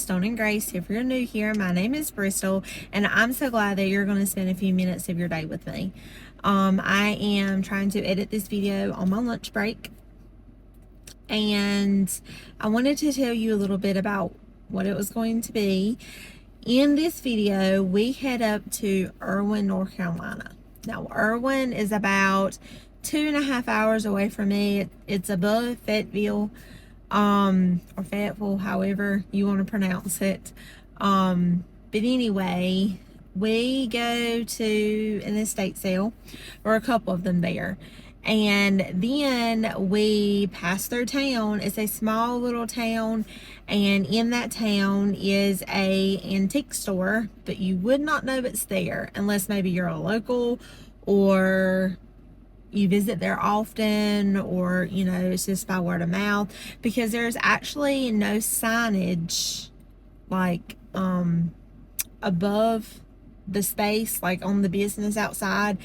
Stone and Grace. If you're new here, my name is Bristol, and I'm so glad that you're going to spend a few minutes of your day with me. I am trying to edit this video on my lunch break, and I wanted to tell you a little bit about what it was going to be. In this video, we head up to Erwin, North Carolina. Now, Erwin is about 2.5 hours away from me. It's above Fayetteville, or Fayetteville, however you want to pronounce it. But anyway, we go to an estate sale, or a couple of them there. And then we pass through town. It's a small little town, and in that town is a antique store, but you would not know it's there unless maybe you're a local or you visit there often, or it's just by word of mouth, because there's actually no signage like above the space, like on the business outside,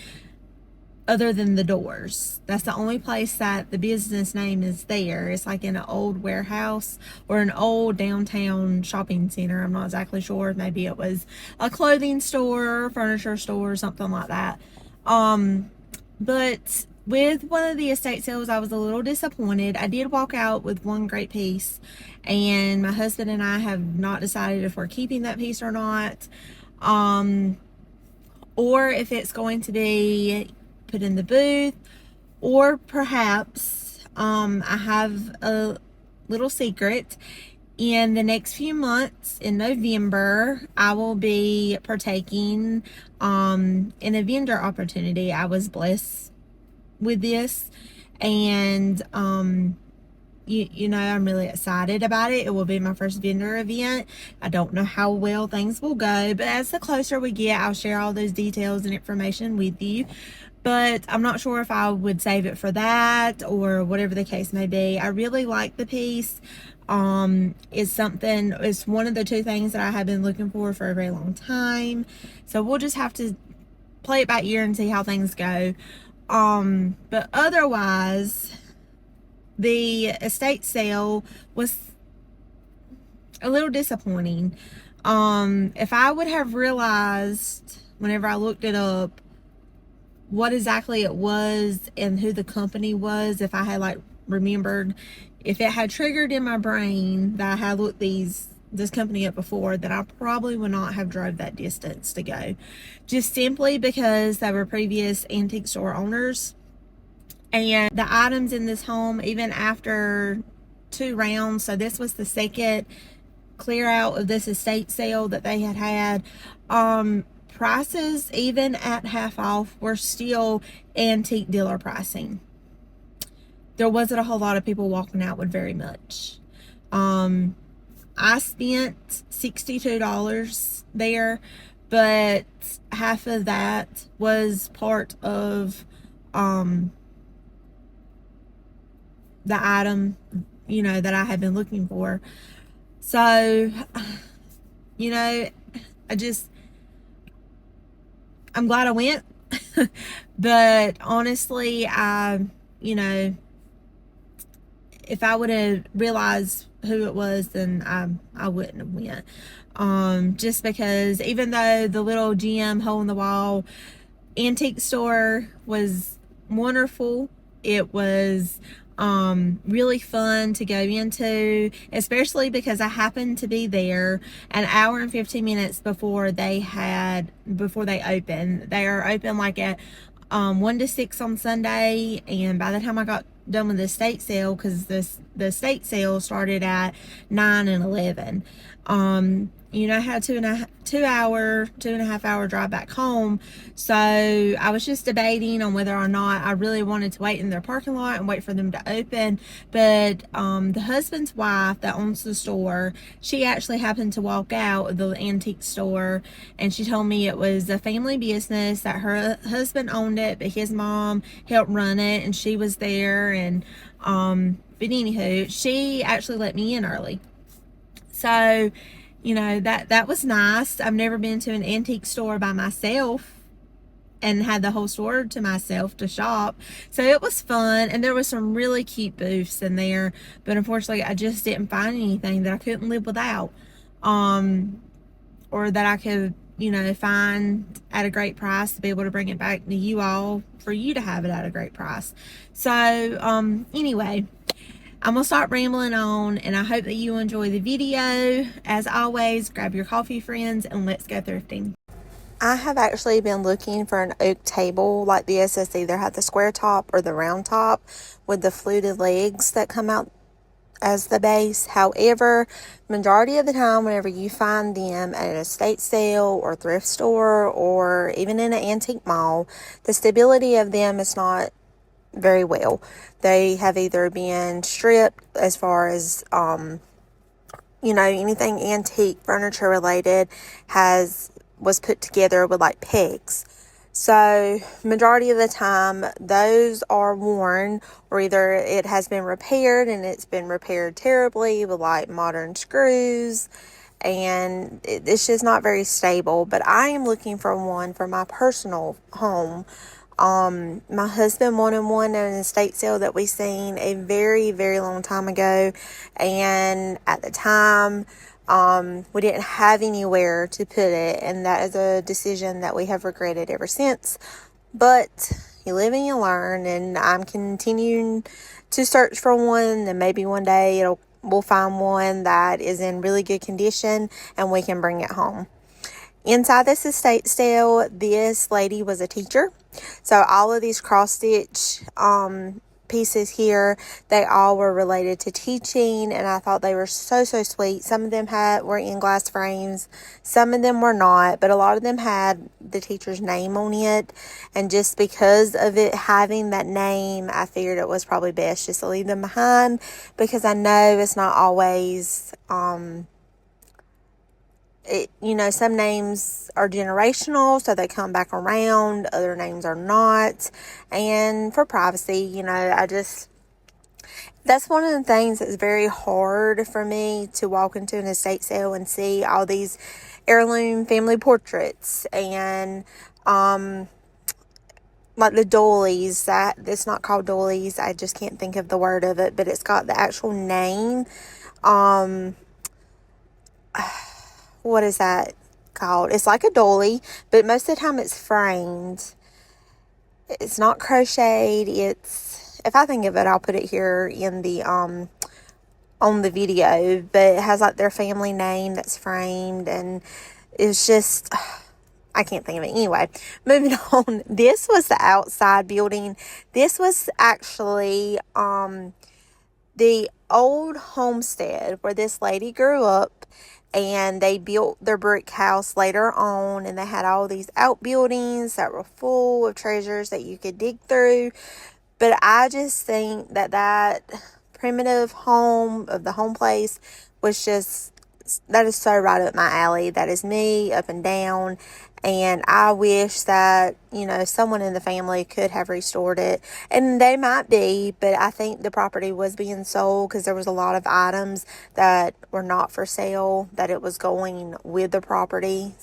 other than the doors. That's the only place that the business name is there. It's like in an old warehouse or an old downtown shopping center. I'm not exactly sure. Maybe it was a clothing store, furniture store, something like that. But with one of the estate sales, I was a little disappointed. I did walk out with one great piece, and my husband and I have not decided if we're keeping that piece or not, or if it's going to be put in the booth, or perhaps I have a little secret. In the next few months, in November, I will be partaking in a vendor opportunity. I was blessed with this, and I'm really excited about it. It will be my first vendor event. I don't know how well things will go, but as the closer we get, I'll share all those details and information with you. But I'm not sure if I would save it for that or whatever the case may be. I really like the piece. It's one of the two things that I have been looking for a very long time. So we'll just have to play it by ear and see how things go. But otherwise, the estate sale was a little disappointing. If I would have realized whenever I looked it up what exactly it was and who the company was, if I had remembered, if it had triggered in my brain that I had looked this company up before, then I probably would not have drove that distance to go, just simply because they were previous antique store owners. And the items in this home, even after 2 rounds, so this was the second clear out of this estate sale that they had, prices, even at half off, were still antique dealer pricing. There wasn't a whole lot of people walking out with very much. I spent $62 there, but half of that was part of the item that I had been looking for. So I'm glad I went. But honestly, if I would have realized who it was, then I wouldn't have went. Just because even though the little gem hole in the wall antique store was wonderful, it was really fun to go into, especially because I happened to be there an hour and 15 minutes before they open. They are open at 1 to 6 on Sunday, and by the time I got done with the estate sale, because the estate sale started at 9 and 11, I had a 2.5 hour drive back home. So I was just debating on whether or not I really wanted to wait in their parking lot and wait for them to open. But the husband's wife that owns the store, she actually happened to walk out of the antique store, and she told me it was a family business, that her husband owned it, but his mom helped run it, and she was there. And but anywho, she actually let me in early. So that was nice. I've never been to an antique store by myself and had the whole store to myself to shop. So it was fun, and there was some really cute booths in there, but unfortunately I just didn't find anything that I couldn't live without. or that I could, find at a great price to be able to bring it back to you all for you to have it at a great price. So, anyway, I'm gonna start rambling on, and I hope that you enjoy the video. As always, grab your coffee, friends, and let's go thrifting. I have actually been looking for an oak table like this that's either had the square top or the round top with the fluted legs that come out as the base. However, majority of the time whenever you find them at an estate sale or thrift store or even in an antique mall, the stability of them is not very well. They have either been stripped as far as anything antique furniture related was put together with like pegs. So majority of the time those are worn, or either it has been repaired and it's been repaired terribly with like modern screws, and it's just not very stable. But I am looking for one for my personal home. My husband wanted one at an estate sale that we seen a very, very long time ago, and at the time we didn't have anywhere to put it, and that is a decision that we have regretted ever since. But you live and you learn, and I'm continuing to search for one, and maybe one day we'll find one that is in really good condition and we can bring it home. Inside this estate sale, this lady was a teacher. So all of these cross-stitch pieces here, they all were related to teaching, and I thought they were so sweet. Some of them were in glass frames, some of them were not, but a lot of them had the teacher's name on it, and just because of it having that name, I figured it was probably best just to leave them behind, because I know it's not always some names are generational, so they come back around. Other names are not. And for privacy, that's one of the things that's very hard for me, to walk into an estate sale and see all these heirloom family portraits and, like the doilies. It's not called doilies. I just can't think of the word of it, but it's got the actual name. What is that called? It's like a dolly, but most of the time it's framed. It's not crocheted. If I think of it, I'll put it here in the on the video, but it has like their family name that's framed, and it's just, I can't think of it. Anyway, moving on. This was the outside building. This was actually the old homestead where this lady grew up, and they built their brick house later on, and they had all these outbuildings that were full of treasures that you could dig through. But I just think that primitive home of the home place was that is so right up my alley. That is me up and down. And I wish that, someone in the family could have restored it. And they might be, but I think the property was being sold because there was a lot of items that were not for sale, that it was going with the property.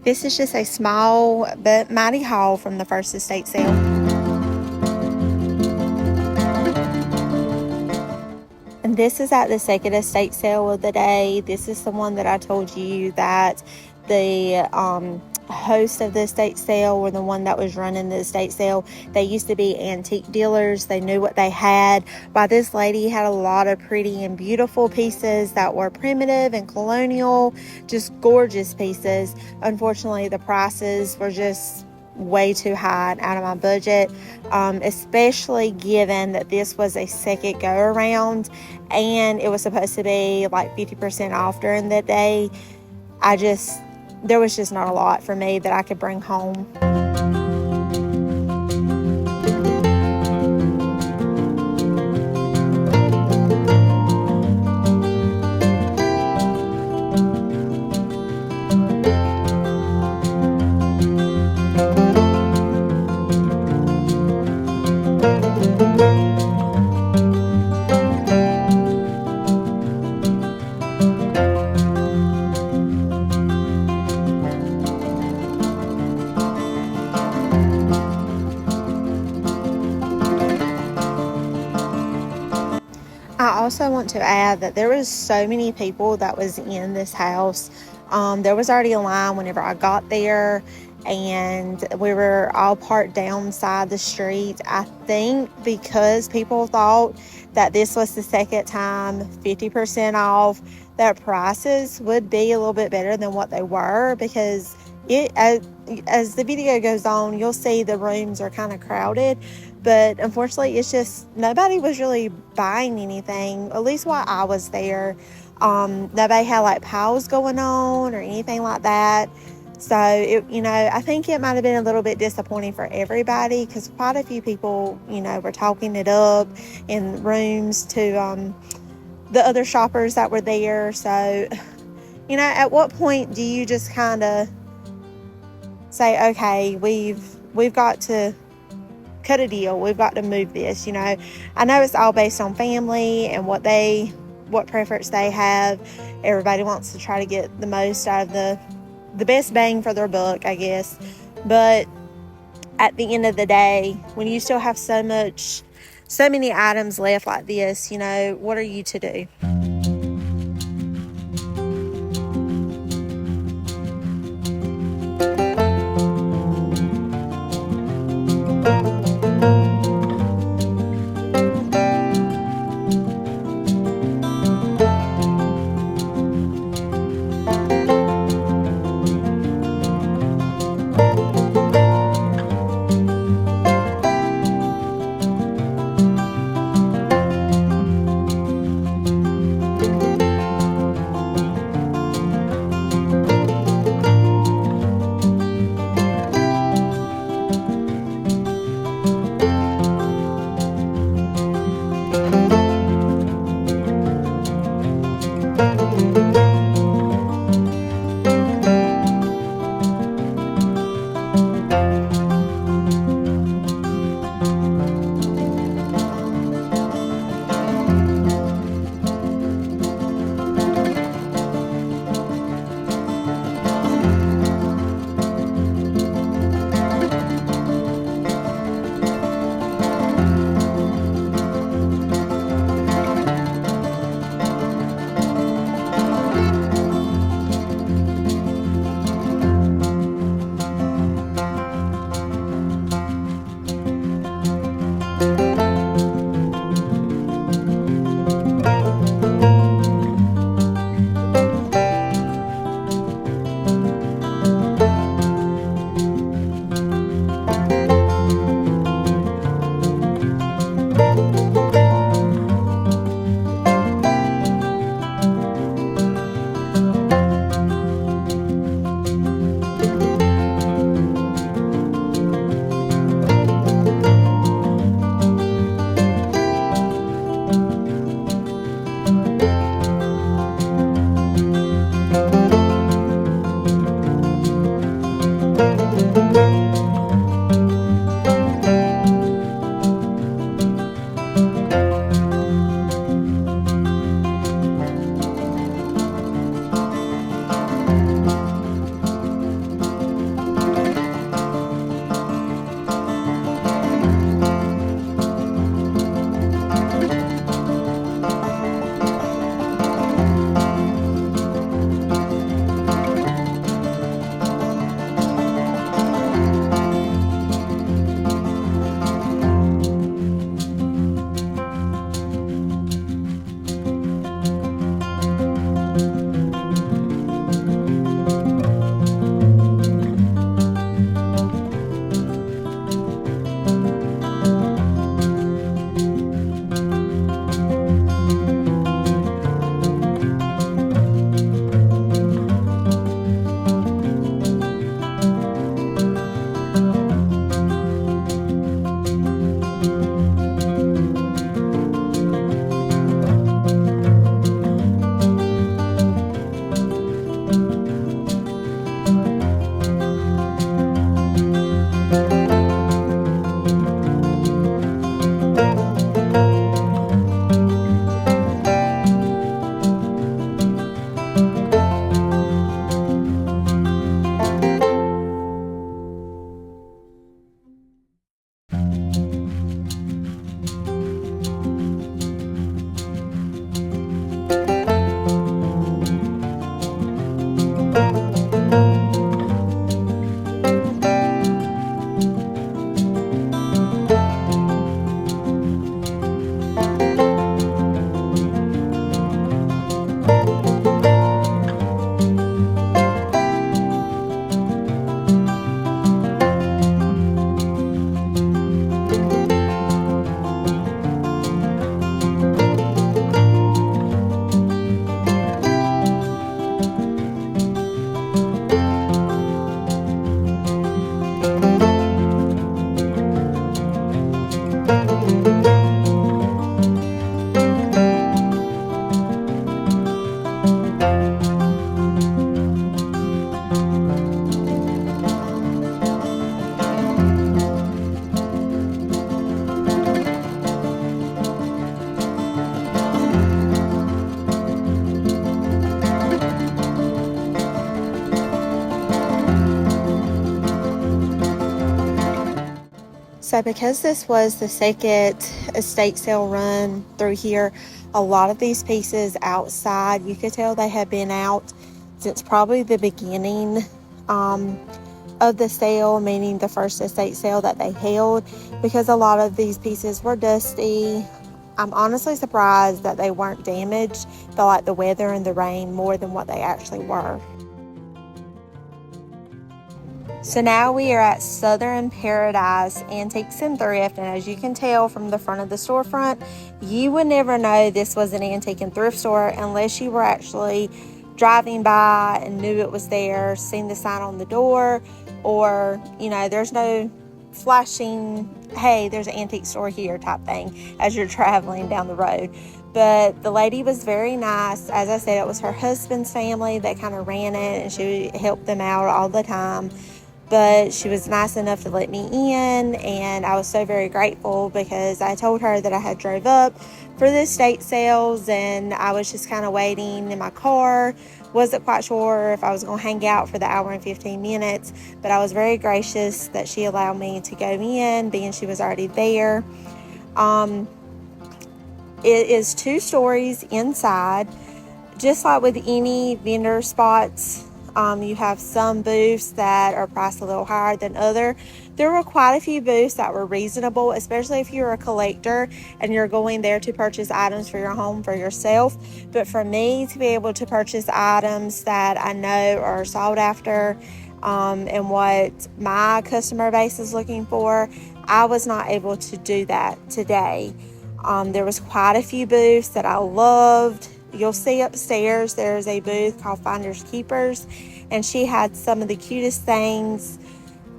This is just a small but mighty haul from the first estate sale. And this is at the second estate sale of the day. This is the one that I told you that the host of the estate sale, or the one that was running the estate sale, they used to be antique dealers. They knew what they had. While this lady had a lot of pretty and beautiful pieces that were primitive and colonial, just gorgeous pieces. Unfortunately, the prices were just way too high and out of my budget, especially given that this was a second go around and it was supposed to be like 50% off during the day. There was just not a lot for me that I could bring home. I also want to add that there was so many people that was in this house. There was already a line whenever I got there, and we were all parked downside the street. I think because people thought that this was the second time 50% off, that prices would be a little bit better than what they were, because as the video goes on, you'll see the rooms are kind of crowded. But unfortunately, it's just nobody was really buying anything, at least while I was there. Nobody had like piles going on or anything like that. So, I think it might have been a little bit disappointing for everybody, because quite a few people, were talking it up in rooms to the other shoppers that were there. So, at what point do you just kind of say, okay, we've got to cut a deal, we've got to move this? I know it's all based on family and what preference they have. Everybody wants to try to get the most out of the best bang for their buck, I guess. But at the end of the day, when you still have so many items left like this, what are you to do? So because this was the second estate sale run through here, a lot of these pieces outside, you could tell they had been out since probably the beginning of the sale, meaning the first estate sale that they held, because a lot of these pieces were dusty. I'm honestly surprised that they weren't damaged by like the weather and the rain more than what they actually were. So now we are at Southern Paradise Antiques and Thrift, and as you can tell from the front of the storefront, you would never know this was an antique and thrift store unless you were actually driving by and knew it was there, seen the sign on the door, or, you know, there's no flashing, hey, there's an antique store here type thing as you're traveling down the road. But the lady was very nice. As I said, it was her husband's family that kind of ran it, and she helped them out all the time. But she was nice enough to let me in, and I was so very grateful because I told her that I had drove up for the estate sales, and I was just kind of waiting in my car. Wasn't quite sure if I was going to hang out for the hour and 15 minutes, but I was very gracious that she allowed me to go in, being she was already there. It is 2 stories inside. Just like with any vendor spots, you have some booths that are priced a little higher than other. There were quite a few booths that were reasonable, especially if you're a collector and you're going there to purchase items for your home for yourself. But for me to be able to purchase items that I know are sought after and what my customer base is looking for, I was not able to do that today. There was quite a few booths that I loved. You'll see upstairs there's a booth called Finders Keepers, and she had some of the cutest things.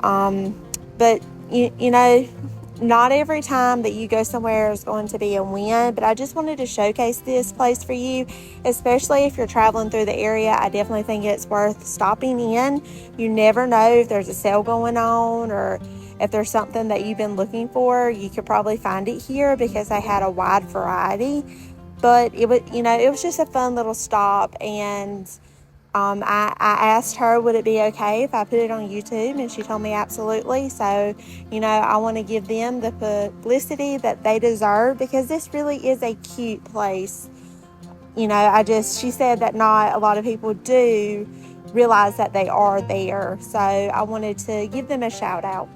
But you know, not every time that you go somewhere is going to be a win, but I just wanted to showcase this place for you, especially if you're traveling through the area. I definitely think it's worth stopping in. You never know if there's a sale going on, or if there's something that you've been looking for. You could probably find it here because they had a wide variety. But it was just a fun little stop, and I asked her, would it be okay if I put it on YouTube? And she told me absolutely. So, I want to give them the publicity that they deserve, because this really is a cute place. She said that not a lot of people do realize that they are there. So I wanted to give them a shout out.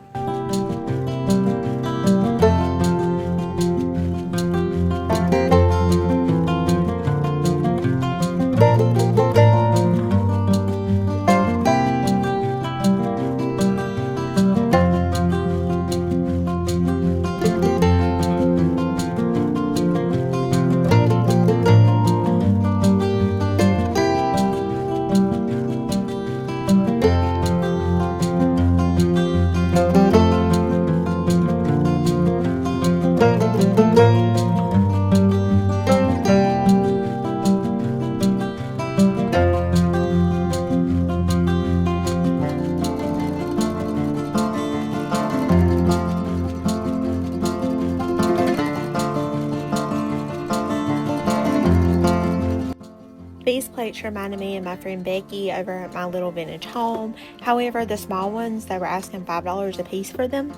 These plates reminded me of my friend Becky over at my little vintage home. However, the small ones, they were asking $5 a piece for them.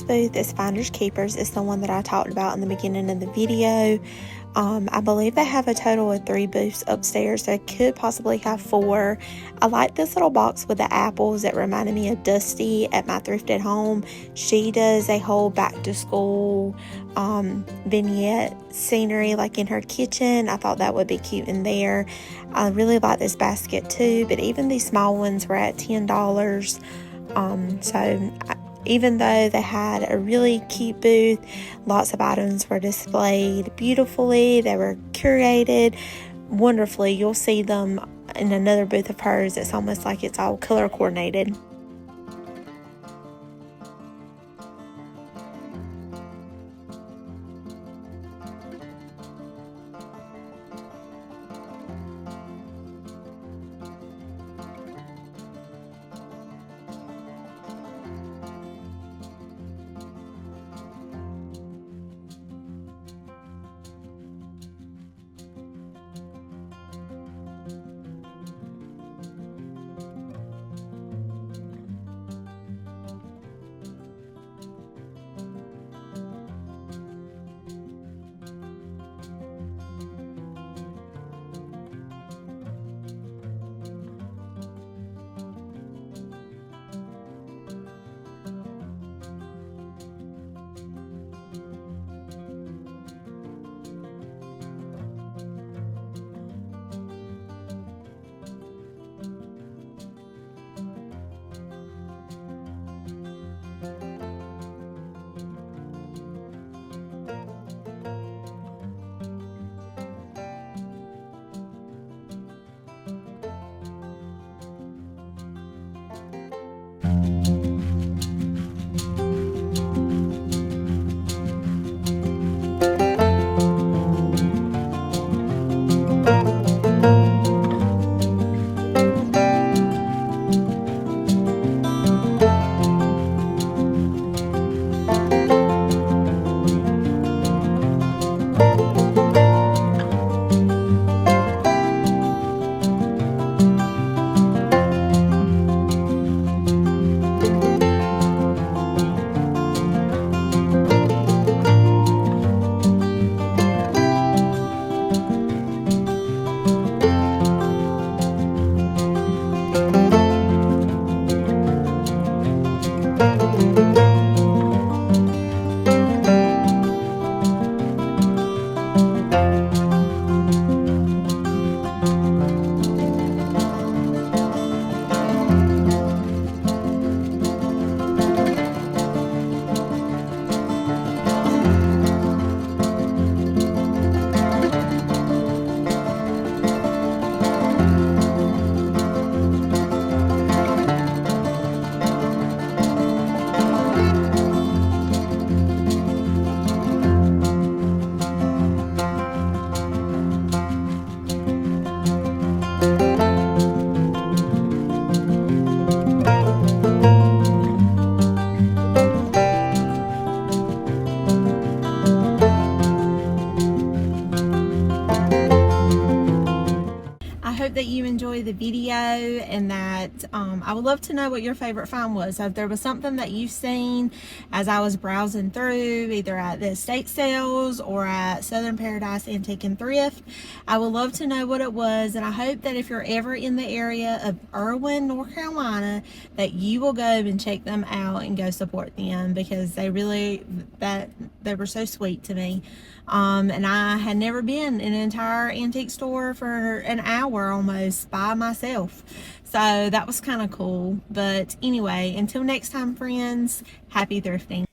booth is Finders Keepers. It's the one that I talked about in the beginning of the video. I believe they have a total of 3 booths upstairs. They could possibly have 4. I like this little box with the apples. It reminded me of Dusty at My Thrift at Home. She does a whole back to school vignette scenery like in her kitchen. I thought that would be cute in there. I really like this basket too, but even these small ones were at $10. Even though they had a really cute booth, lots of items were displayed beautifully. They were curated wonderfully. You'll see them in another booth of hers. It's almost like it's all color coordinated. Hope that you enjoy the video, and that I would love to know what your favorite find was. So if there was something that you've seen as I was browsing through, either at the estate sales or at Southern Paradise Antique and Thrift, I would love to know what it was. And I hope that if you're ever in the area of Erwin, North Carolina, that you will go and check them out and go support them, because they were so sweet to me. And I had never been in an entire antique store for an hour almost by myself. So that was kind of cool. But anyway, until next time, friends, happy thrifting.